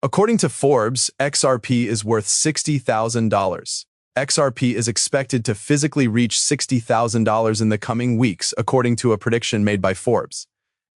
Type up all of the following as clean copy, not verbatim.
According to Forbes, XRP is worth $60,000. XRP is expected to physically reach $60,000 in the coming weeks, according to a prediction made by Forbes.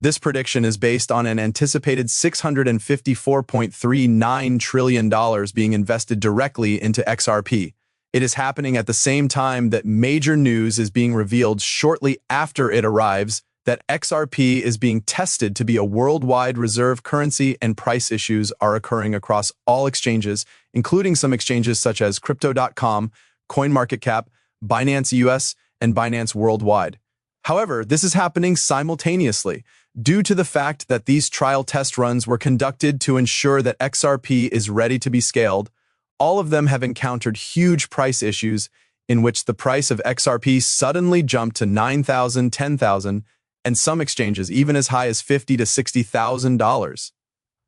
This prediction is based on an anticipated $654.39 trillion being invested directly into XRP. It is happening at the same time that major news is being revealed shortly after it arrives that XRP is being tested to be a worldwide reserve currency, and price issues are occurring across all exchanges, including some exchanges such as crypto.com, CoinMarketCap, Binance US, and Binance Worldwide. However, this is happening simultaneously due to the fact that these trial test runs were conducted to ensure that XRP is ready to be scaled. All of them have encountered huge price issues in which the price of XRP suddenly jumped to $9,000, $10,000, and some exchanges even as high as $50,000 to $60,000.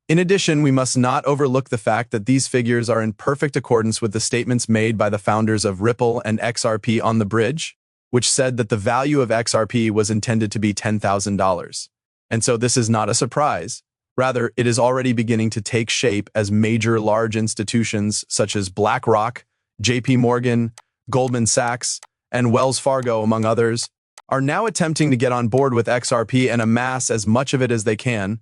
In addition, we must not overlook the fact that these figures are in perfect accordance with the statements made by the founders of Ripple and XRP on the bridge, which said that the value of XRP was intended to be $10,000. And so this is not a surprise. Rather, it is already beginning to take shape as major large institutions such as BlackRock, JP Morgan, Goldman Sachs, and Wells Fargo, among others, are now attempting to get on board with XRP and amass as much of it as they can.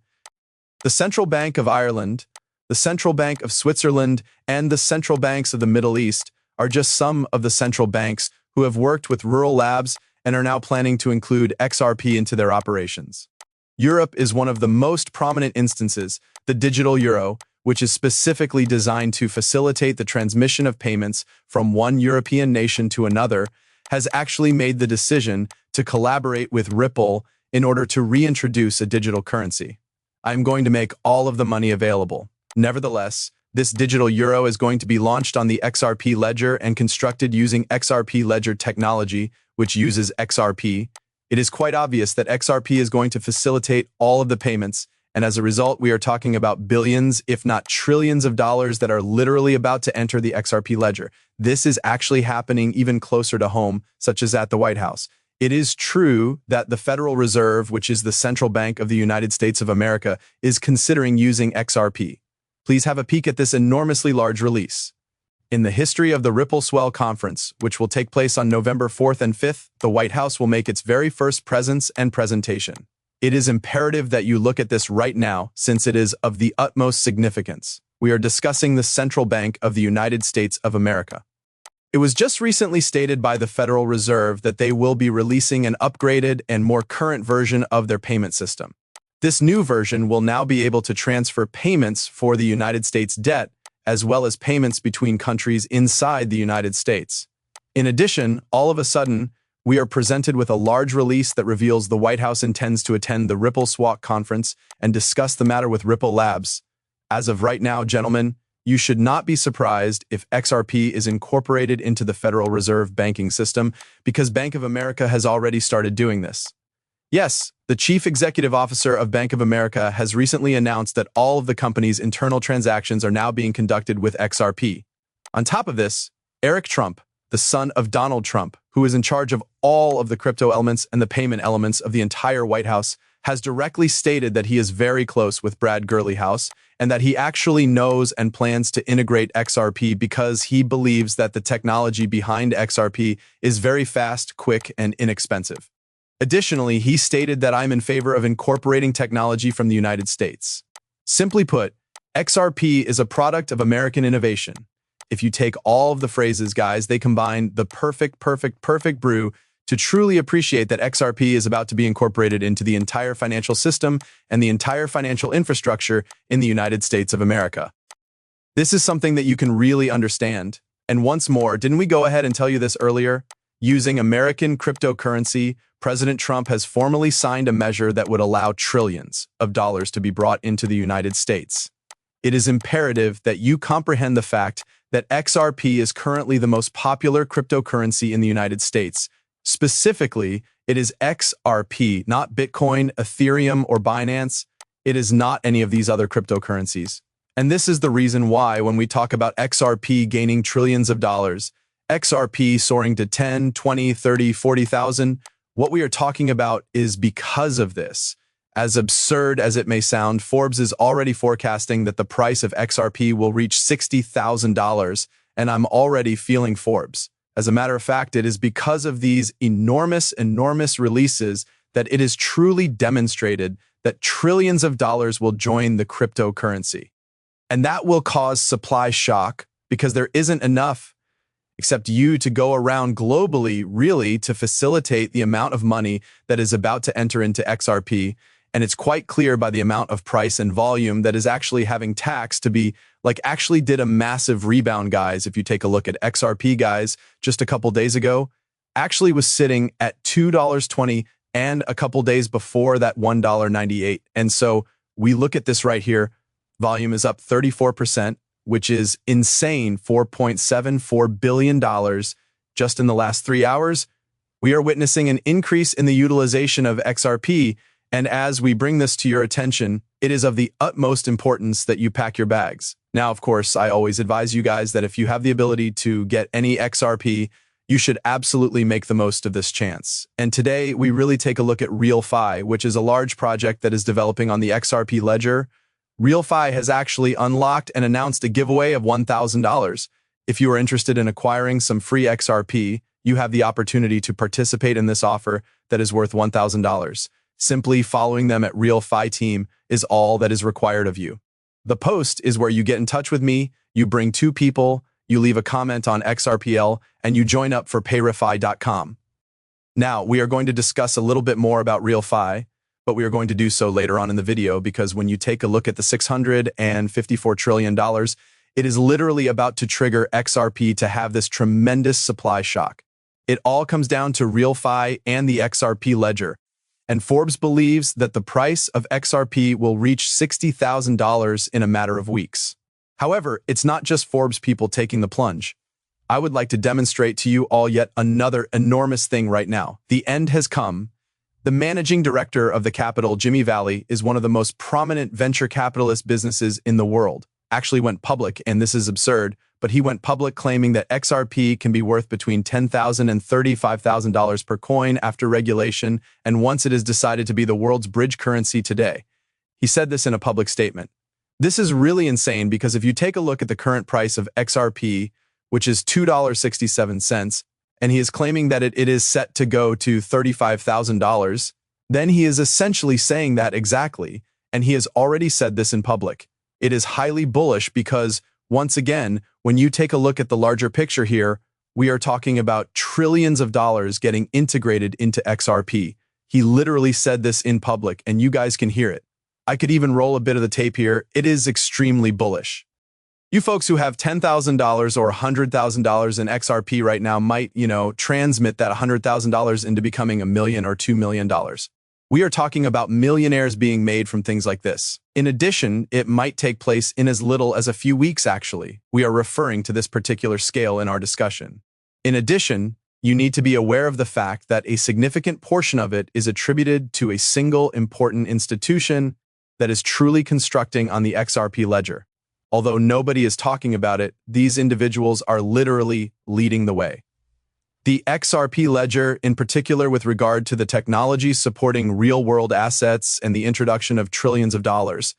The Central Bank of Ireland, the Central Bank of Switzerland, and the central banks of the Middle East are just some of the central banks who have worked with rural labs and are now planning to include XRP into their operations. Europe is one of the most prominent instances, the digital euro, which is specifically designed to facilitate the transmission of payments from one European nation to another, has actually made the decision to collaborate with Ripple in order to reintroduce a digital currency. I'm going to make all of the money available. Nevertheless, this digital euro is going to be launched on the XRP ledger and constructed using XRP ledger technology, which uses XRP. It is quite obvious that XRP is going to facilitate all of the payments, and as a result, we are talking about billions, if not trillions of dollars that are literally about to enter the XRP ledger. This is actually happening even closer to home, such as at the White House. It is true that the Federal Reserve, which is the central bank of the United States of America, is considering using XRP. Please have a peek at this enormously large release. In the history of the Ripple Swell Conference, which will take place on November 4th and 5th, the White House will make its very first presence and presentation. It is imperative that you look at this right now, since it is of the utmost significance. We are discussing the Central Bank of the United States of America. It was just recently stated by the Federal Reserve that they will be releasing an upgraded and more current version of their payment system. This new version will now be able to transfer payments for the United States debt, as well as payments between countries inside the United States. In addition, all of a sudden, we are presented with a large release that reveals the White House intends to attend the Ripple Swell Conference and discuss the matter with Ripple Labs. As of right now, gentlemen, you should not be surprised if XRP is incorporated into the Federal Reserve banking system, because Bank of America has already started doing this. Yes, the Chief Executive Officer of Bank of America has recently announced that all of the company's internal transactions are now being conducted with XRP. On top of this, Eric Trump, the son of Donald Trump, who is in charge of all of the crypto elements and the payment elements of the entire White House, has directly stated that he is very close with Brad Gurleyhouse and that he actually knows and plans to integrate XRP because he believes that the technology behind XRP is very fast, quick, and inexpensive. Additionally, he stated that I'm in favor of incorporating technology from the United States. Simply put, XRP is a product of American innovation. If you take all of the phrases, guys, they combine the perfect brew to truly appreciate that XRP is about to be incorporated into the entire financial system and the entire financial infrastructure in the United States of America. This is something that you can really understand. And once more, didn't we go ahead and tell you this earlier? Using American cryptocurrency, President Trump has formally signed a measure that would allow trillions of dollars to be brought into the United States. It is imperative that you comprehend the fact that XRP is currently the most popular cryptocurrency in the United States. Specifically, it is XRP, not Bitcoin, Ethereum, or Binance. It is not any of these other cryptocurrencies. And this is the reason why when we talk about XRP gaining trillions of dollars, XRP soaring to 10, 20, 30, 40,000, what we are talking about is because of this. As absurd as it may sound, Forbes is already forecasting that the price of XRP will reach $60,000, and I'm already feeling Forbes. As a matter of fact, it is because of these enormous releases that it is truly demonstrated that trillions of dollars will join the cryptocurrency. And that will cause supply shock because there isn't enough except you to go around globally, really, to facilitate the amount of money that is about to enter into XRP. And it's quite clear by the amount of price and volume that is actually having tax to be actually did a massive rebound, guys. If you take a look at XRP, guys, just a couple days ago, actually was sitting at $2.20 and a couple days before that $1.98. And so we look at this right here. Volume is up 34%, which is insane, $4.74 billion just in the last 3 hours. We are witnessing an increase in the utilization of XRP. And as we bring this to your attention, it is of the utmost importance that you pack your bags. Now, of course, I always advise you guys that if you have the ability to get any XRP, you should absolutely make the most of this chance. And today, we really take a look at RealFi, which is a large project that is developing on the XRP ledger. RealFi has actually unlocked and announced a giveaway of $1,000. If you are interested in acquiring some free XRP, you have the opportunity to participate in this offer that is worth $1,000. Simply following them at RealFi team is all that is required of you. The post is where you get in touch with me, you bring 2 people, you leave a comment on XRPL, and you join up for payrefi.com. Now, we are going to discuss a little bit more about RealFi, but we are going to do so later on in the video because when you take a look at the $654 trillion, it is literally about to trigger XRP to have this tremendous supply shock. It all comes down to RealFi and the XRP ledger. And Forbes believes that the price of XRP will reach $60,000 in a matter of weeks. However, it's not just Forbes people taking the plunge. I would like to demonstrate to you all yet another enormous thing right now. The end has come. The managing director of the Capital, Jimmy Valley, is one of the most prominent venture capitalist businesses in the world. Actually went public, and this is absurd, but he went public claiming that XRP can be worth between $10,000 and $35,000 per coin after regulation, and once it is decided to be the world's bridge currency today. He said this in a public statement. This is really insane because if you take a look at the current price of XRP, which is $2.67, and he is claiming that it is set to go to $35,000, then he is essentially saying that exactly, and he has already said this in public. It is highly bullish because, once again, when you take a look at the larger picture here, we are talking about trillions of dollars getting integrated into XRP. He literally said this in public, and you guys can hear it. I could even roll a bit of the tape here. It is extremely bullish. You folks who have $10,000 or $100,000 in XRP right now might, transmit that $100,000 into becoming $1 million or $2 million. We are talking about millionaires being made from things like this. In addition, it might take place in as little as a few weeks, actually. We are referring to this particular scale in our discussion. In addition, you need to be aware of the fact that a significant portion of it is attributed to a single important institution that is truly constructing on the XRP ledger. Although nobody is talking about it, these individuals are literally leading the way. The XRP ledger, in particular with regard to the technology supporting real-world assets and the introduction of trillions of dollars,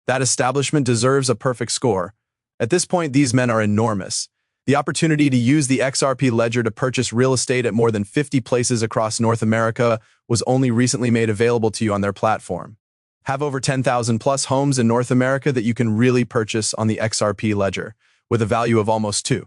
that establishment deserves a perfect score. At this point, these men are enormous. The opportunity to use the XRP ledger to purchase real estate at more than 50 places across North America was only recently made available to you on their platform. Have over 10,000 plus homes in North America that you can really purchase on the XRP ledger, with a value of almost $2